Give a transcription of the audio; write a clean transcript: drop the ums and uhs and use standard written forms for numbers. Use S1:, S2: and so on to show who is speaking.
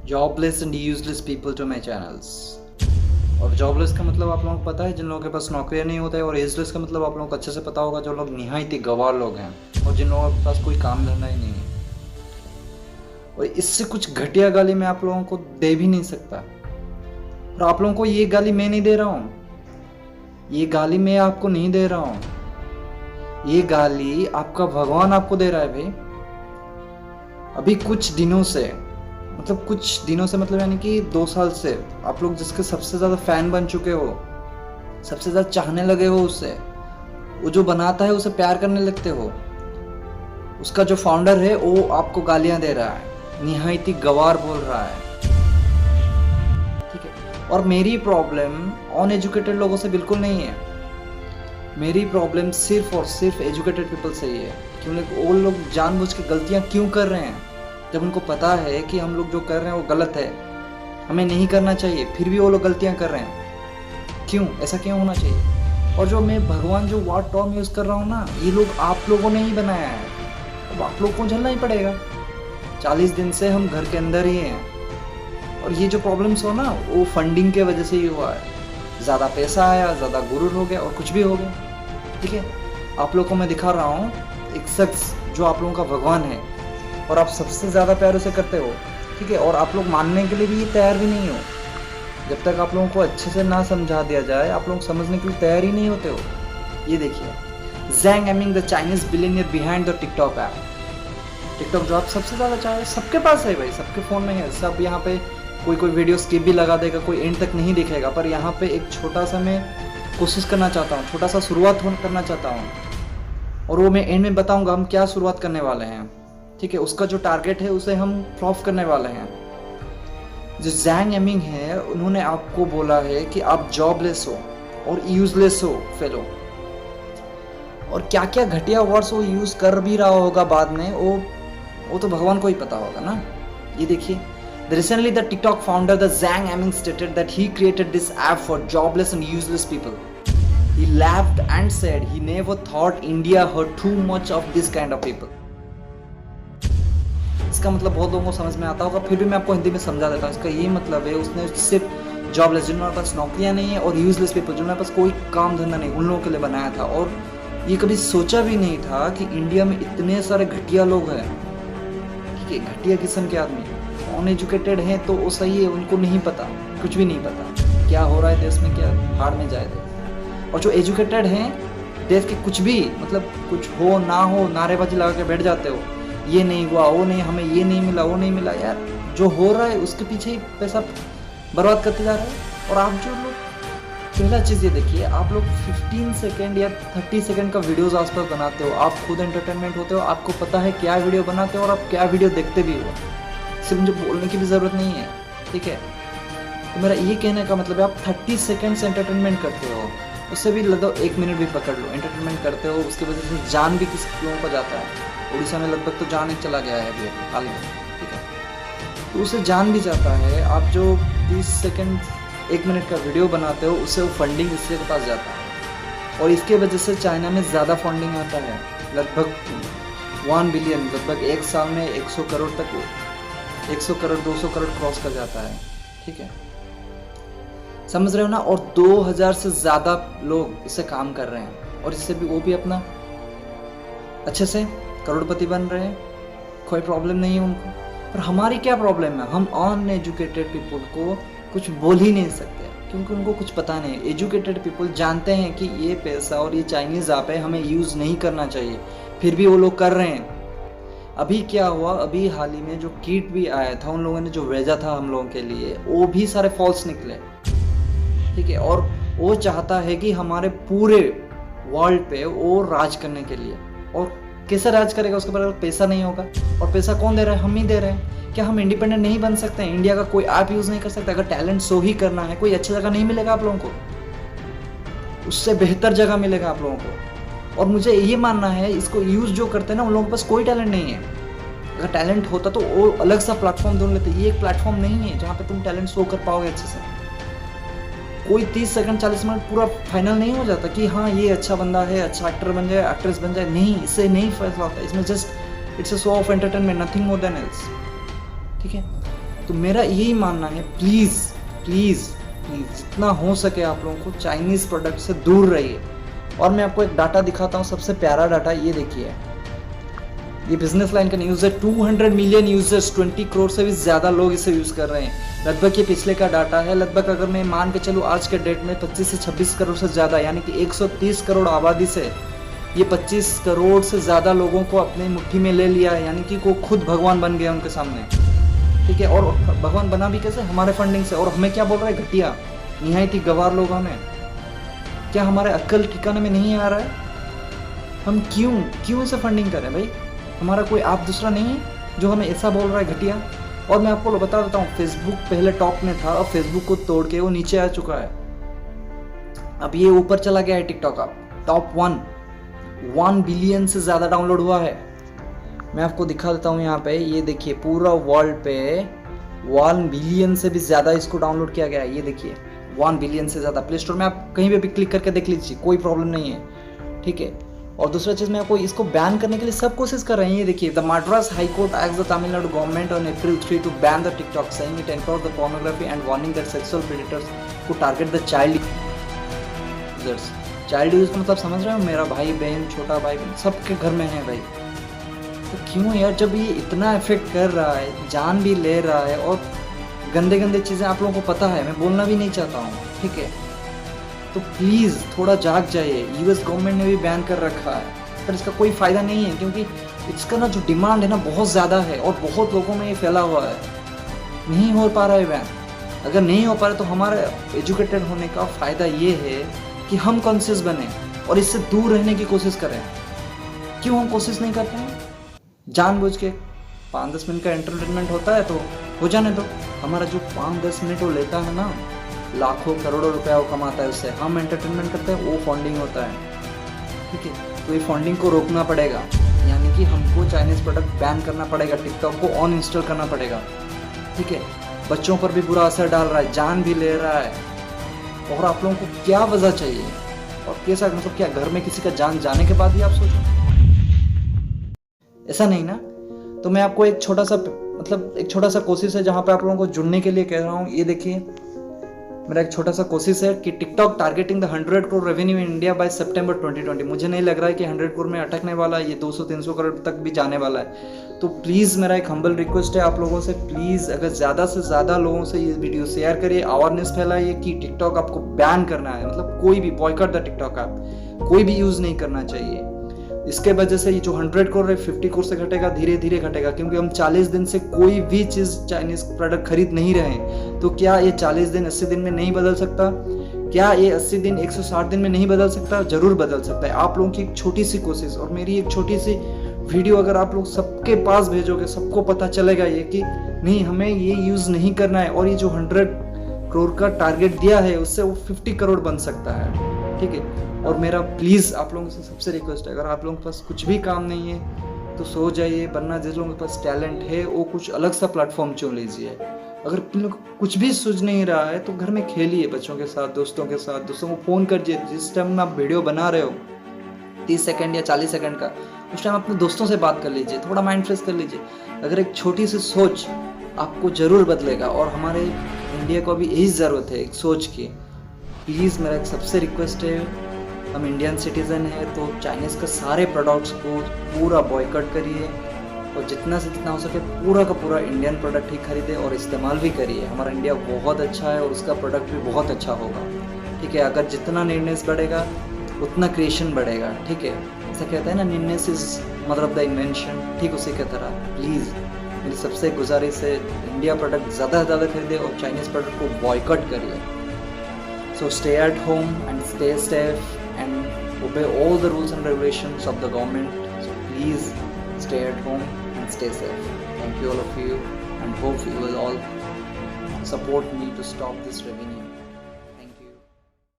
S1: Jobless and useless people to my channels. और jobless का मतलब आप लोगों को पता है, जिन लोगों के पास नौकरियां नहीं होता है। और यूजलेस का मतलब आप लोगों को अच्छे से पता होगा, जो लोग निहायत ही गंवार लोग हैं और जिन लोगों के पास कोई काम धंधा ही नहीं है। और इससे कुछ घटिया गाली मैं आप लोगों को दे भी नहीं सकता। और आप लोगों को ये गाली मैं नहीं दे रहा हूँ, ये गाली मैं आपको नहीं दे रहा हूँ, ये गाली आपका भगवान आपको दे रहा है भाई। अभी कुछ दिनों से मतलब यानी कि 2 साल से आप लोग जिसके सबसे ज़्यादा फैन बन चुके हो, सबसे ज़्यादा चाहने लगे हो उससे, वो जो बनाता है उसे प्यार करने लगते हो, उसका जो फाउंडर है वो आपको गालियां दे रहा है, निहायत ही गवार बोल रहा है। ठीक है। और मेरी प्रॉब्लम अनएजुकेटेड लोगों से बिल्कुल नहीं है, मेरी प्रॉब्लम सिर्फ और सिर्फ एजुकेटेड पीपल से ही है। क्योंकि वो लोग जानबूझ के गलतियां क्यों कर रहे हैं, जब उनको पता है कि हम लोग जो कर रहे हैं वो गलत है, हमें नहीं करना चाहिए, फिर भी वो लोग गलतियां कर रहे हैं। क्यों, ऐसा क्यों होना चाहिए? और जो मैं भगवान जो वर्ड टर्म यूज़ कर रहा हूँ ना, ये लोग आप लोगों ने ही बनाया है, अब आप लोग को झेलना ही पड़ेगा। 40 दिन से हम घर के अंदर ही हैं। और ये जो प्रॉब्लम्स हो ना, वो फंडिंग के वजह से ही हुआ है। ज़्यादा पैसा आया, ज़्यादा गुरूर हो गया और कुछ भी हो गया। ठीक है। आप लोगों को मैं दिखा रहा हूँ एक शख्स जो आप लोगों का भगवान है और आप सबसे ज़्यादा प्यार उसे करते हो। ठीक है। और आप लोग मानने के लिए भी तैयार भी नहीं हो। जब तक आप लोगों को अच्छे से ना समझा दिया जाए, आप लोग समझने के लिए तैयार ही नहीं होते हो। ये देखिए, Zhang Yiming the Chinese billionaire behind the TikTok app. TikTok जो आप सबसे ज़्यादा चाहे, सबके पास है भाई, सबके फ़ोन में है। सब यहाँ पे कोई वीडियो स्किप भी लगा देगा, कोई एंड तक नहीं दिखेगा। पर यहाँ पे एक छोटा सा मैं कोशिश करना चाहता हूँ, छोटा सा शुरुआत करना चाहता हूँ। और वो मैं एंड में बताऊँगा हम क्या शुरुआत करने वाले हैं। ठीक है। उसका जो टारगेट है उसे हम फ्लॉप करने वाले हैं। जो जैंग एमिंग है, उन्होंने आपको बोला है कि आप जॉबलेस हो और यूजलेस हो फेलो। और क्या क्या घटिया वर्ड्स वो यूज़ कर भी रहा होगा बाद में, वो तो भगवान को ही पता होगा ना। ये देखिए, recently the TikTok founder the Zhang Yiming stated that he created this app for jobless and useless people. He laughed and said he never thought India heard too much of this kind of people. इसका मतलब बहुत लोगों को समझ में आता होगा, फिर भी मैं आपको हिंदी में समझा देता हूँ। इसका ये मतलब है, उसने सिर्फ जॉबलेस, जिनके पास नौकरियां नहीं है, और यूजलेस पीपल, जिनके पास कोई काम धंधा नहीं, उन लोगों के लिए बनाया था। और ये कभी सोचा भी नहीं था कि इंडिया में इतने सारे घटिया लोग हैं। ठीक है, घटिया किस्म के आदमी, अनएजुकेटेड हैं तो वो सही है, उनको नहीं पता, कुछ भी नहीं पता क्या हो रहा है देश में, क्या हार में जाए देश। और जो एजुकेटेड हैं, देश के कुछ भी मतलब कुछ हो ना हो, नारेबाजी लगा के बैठ जाते हो, ये नहीं हुआ, वो नहीं, हमें ये नहीं मिला, वो नहीं मिला। यार जो हो रहा है उसके पीछे ही पैसा बर्बाद करते जा रहे हैं। और आप जो लोग, पहला चीज़ ये देखिए, आप लोग 15 सेकेंड या 30 सेकेंड का वीडियोज़ आसपास बनाते हो, आप खुद एंटरटेनमेंट होते हो, आपको पता है क्या वीडियो बनाते हो और आप क्या वीडियो देखते भी हो। सिर्फ मुझे बोलने की भी ज़रूरत नहीं है। ठीक है। तो मेरा ये कहने का मतलब है, आप 30 सेकेंड्स एंटरटेनमेंट करते हो, उससे भी लगभग 1 मिनट भी पकड़ लो, एंटरटेनमेंट करते हो, उसकी वजह से जान भी किस लोगों को जाता है। उड़ीसा में लगभग तो जान ही चला गया है अभी हाल में। ठीक है। तो उसे जान भी जाता है। आप जो 30 सेकेंड 1 मिनट का वीडियो बनाते हो, उससे वो फंडिंग इसके पास जाता है। और इसके वजह से चाइना में ज़्यादा फंडिंग आता है, लगभग 1 बिलियन, लगभग एक साल में 100 करोड़ तक, 100 करोड़ 200 करोड़ क्रॉस कर जाता है। ठीक है, समझ रहे हो ना। और 2000 से ज़्यादा लोग इससे काम कर रहे हैं, और इससे भी वो भी अपना अच्छे से करोड़पति बन रहे हैं, कोई प्रॉब्लम नहीं है उनको। पर हमारी क्या प्रॉब्लम है, हम अनएजुकेटेड पीपल को कुछ बोल ही नहीं सकते, क्योंकि उनको कुछ पता नहीं। एजुकेटेड पीपल जानते हैं कि ये पैसा और ये चाइनीज़ ऐप है, हमें यूज़ नहीं करना चाहिए, फिर भी वो लोग कर रहे हैं। अभी क्या हुआ, अभी हाल ही में जो किट भी आया था, उन लोगों ने जो भेजा था हम लोगों के लिए, वो भी सारे फॉल्स निकले। ठीक है। और वो चाहता है कि हमारे पूरे वर्ल्ड पे वो राज करने के लिए। और कैसे राज करेगा, उसके पास पैसा नहीं होगा। और पैसा कौन दे रहा है, हम ही दे रहे हैं। क्या हम इंडिपेंडेंट नहीं बन सकते हैं? इंडिया का कोई ऐप यूज़ नहीं कर सकता? अगर टैलेंट शो ही करना है, कोई अच्छी जगह नहीं मिलेगा आप लोगों को, उससे बेहतर जगह मिलेगा आप लोगों को। और मुझे ये मानना है, इसको यूज़ जो करते हैं ना, उन लोगों के पास कोई टैलेंट नहीं है। अगर टैलेंट होता तो वो अलग सा प्लेटफॉर्म ढूंढ लेते। ये एक प्लेटफॉर्म नहीं है जहाँ पे तुम टैलेंट शो कर पाओगे अच्छे से। कोई 30 सेकंड 40 मिनट पूरा फाइनल नहीं हो जाता कि हाँ ये अच्छा बंदा है, अच्छा एक्टर बन जाए, एक्ट्रेस बन जाए। नहीं, इससे नहीं फैसला होता। इसमें just it's a show off entertainment, nothing more than else. ठीक है। तो मेरा यही मानना है, प्लीज़ प्लीज़ प्लीज़ जितना हो सके आप लोगों को चाइनीज़ प्रोडक्ट से दूर रहिए। और मैं आपको एक डाटा दिखाता हूँ, सबसे प्यारा डाटा ये देखिए, ये बिजनेस लाइन का न्यूज़ है। 200 मिलियन यूजर्स, 20 करोड़ से भी ज़्यादा लोग इसे यूज़ कर रहे हैं। लगभग ये पिछले का डाटा है, लगभग अगर मैं मान के चलूँ आज के डेट में 25 से 26 करोड़ से ज़्यादा, यानी कि 130 करोड़ आबादी से ये 25 करोड़ से ज़्यादा लोगों को अपनी मुट्ठी में ले लिया है, यानी कि वो खुद भगवान बन गया उनके सामने, ठीक है। और भगवान बना भी कैसे? हमारे फंडिंग से। और हमें क्या बोल रहा है? घटिया, निहायती गवार लोग हमें। क्या हमारे अक्ल ठिकाने में नहीं आ रहा है? हम क्यों इसे फंडिंग करें भाई? हमारा कोई आप दूसरा नहीं है जो हमें ऐसा बोल रहा है घटिया। और मैं आपको बता देता हूँ, फेसबुक पहले टॉप में था, अब फेसबुक को तोड़ के वो नीचे आ चुका है। अब ये ऊपर चला गया है टिकटॉक, अब टॉप 1 बिलियन से ज़्यादा डाउनलोड हुआ है। मैं आपको दिखा देता हूँ यहाँ पे, ये देखिए पूरा वर्ल्ड पे 1 बिलियन से भी ज़्यादा इसको डाउनलोड किया गया है। ये देखिए 1 बिलियन से ज़्यादा। प्ले स्टोर में आप कहीं पे भी क्लिक करके देख लीजिए, कोई प्रॉब्लम नहीं है, ठीक है। और दूसरा चीज़, मैं आपको इसको बैन करने के लिए सब कोशिश कर रहे हैं। ये देखिए, the Madras high court asked the Tamil Nadu government on April 3 to ban the TikTok, saying it encourage the pornography and warning that sexual predators को target the child users. Child use मतलब समझ रहे हो, मेरा भाई बहन, छोटा भाई बहन सबके घर में है भाई। तो क्यों यार, जब ये इतना इफेक्ट कर रहा है, जान भी ले रहा है, और गंदे गंदे चीज़ें आप लोगों को पता है, मैं बोलना भी नहीं चाहता हूँ, ठीक है। तो प्लीज़ थोड़ा जाग जाइए। यूएस गवर्नमेंट ने भी बैन कर रखा है, पर इसका कोई फ़ायदा नहीं है, क्योंकि इसका ना जो डिमांड है ना बहुत ज़्यादा है, और बहुत लोगों में ये फैला हुआ है। नहीं हो पा रहा है बैन। अगर नहीं हो पा रहा तो हमारे एजुकेटेड होने का फ़ायदा ये है कि हम कॉन्शियस बने और इससे दूर रहने की कोशिश करें। क्यों हम कोशिश नहीं करते हैं? जानबूझ के 5-10 मिनट का एंटरटेनमेंट होता है तो हो जाने दो। हमारा जो 5-10 मिनट वो लेता है ना, लाखों करोड़ों रुपया वो कमाता है उससे। हम एंटरटेनमेंट करते हैं, वो फंडिंग होता है, ठीक है। तो ये फंडिंग को रोकना पड़ेगा, यानी कि हमको चाइनीज़ प्रोडक्ट बैन करना पड़ेगा, टिकटॉक को ऑन इंस्टॉल करना पड़ेगा, ठीक है। बच्चों पर भी बुरा असर डाल रहा है, जान भी ले रहा है। और आप लोगों को क्या वजह चाहिए? और कैसा, मतलब क्या घर में किसी का जान जाने के बाद ही आप सोचो? ऐसा नहीं ना। तो मैं आपको एक छोटा सा कोशिश है जहाँ पे आप लोगों को जुड़ने के लिए कह रहा हूँ। ये देखिए, मेरा एक छोटा सा कोशिश है कि TikTok targeting the 100 crore revenue in India by September 2020। मुझे नहीं लग रहा है कि 100 करोड़ में अटकने वाला है, ये 200-300 करोड़ तक भी जाने वाला है। तो प्लीज़ मेरा एक हम्बल रिक्वेस्ट है आप लोगों से, प्लीज़ अगर ज़्यादा से ज़्यादा लोगों से ये वीडियो शेयर करिए, अवेयरनेस फैलाइए कि टिकटॉक आपको बैन करना है। मतलब कोई भी बॉयकॉट द टिकटॉक ऐप, कोई भी यूज़ नहीं करना चाहिए। इसके वजह से ये जो 100 करोड़ है 50 करोड़ से घटेगा, धीरे धीरे घटेगा, क्योंकि हम 40 दिन से कोई भी चीज़ चाइनीज़ प्रोडक्ट खरीद नहीं रहे हैं। तो क्या ये 40 दिन 80 दिन में नहीं बदल सकता? क्या ये 80 दिन 160 दिन में नहीं बदल सकता? जरूर बदल सकता है। आप लोगों की एक छोटी सी कोशिश और मेरी एक छोटी सी वीडियो अगर आप लोग सबके पास भेजोगे, सबको पता चलेगा ये कि नहीं, हमें ये यूज़ नहीं करना है, और ये जो 100 करोड़ का टारगेट दिया है उससे वो 50 करोड़ बन सकता है, ठीक है। और मेरा प्लीज़ आप लोगों से सबसे रिक्वेस्ट है, अगर आप लोगों के पास कुछ भी काम नहीं है तो सो जाइए, वरना जिस लोगों के पास टैलेंट है वो कुछ अलग सा प्लेटफॉर्म चुन लीजिए। अगर कुछ भी सूझ नहीं रहा है तो घर में खेलिए बच्चों के साथ, दोस्तों के साथ। दोस्तों को फ़ोन करिए, जिस टाइम आप वीडियो बना रहे हो 30 सेकंड या 40 सेकंड का, उस टाइम अपने दोस्तों से बात कर लीजिए, थोड़ा माइंड फ्रेश कर लीजिए। अगर एक छोटी सी सोच आपको ज़रूर बदलेगा, और हमारे इंडिया को अभी यही ज़रूरत है एक सोच की। प्लीज़ मेरा एक सबसे रिक्वेस्ट है, हम इंडियन सिटीज़न हैं तो चाइनीज़ के सारे प्रोडक्ट्स को पूरा बॉयकॉट करिए, और जितना से जितना हो सके पूरा का पूरा इंडियन प्रोडक्ट ही खरीदें और इस्तेमाल भी करिए। हमारा इंडिया बहुत अच्छा है और उसका प्रोडक्ट भी बहुत अच्छा होगा, ठीक है। अगर जितना नीडनेस बढ़ेगा उतना क्रिएशन बढ़ेगा, ठीक है। ऐसा कहता है ना, needness is mother of the invention, ठीक उसी की तरह प्लीज़ मेरी सबसे गुजारिश है, इंडिया प्रोडक्ट ज़्यादा से ज़्यादा खरीदें और चाइनीज़ प्रोडक्ट को बॉयकॉट करिए। So stay at home and stay safe and obey all the rules and regulations of the government. So please stay at home and stay safe. Thank you all of you, and hope you will all support me to stop this revenue.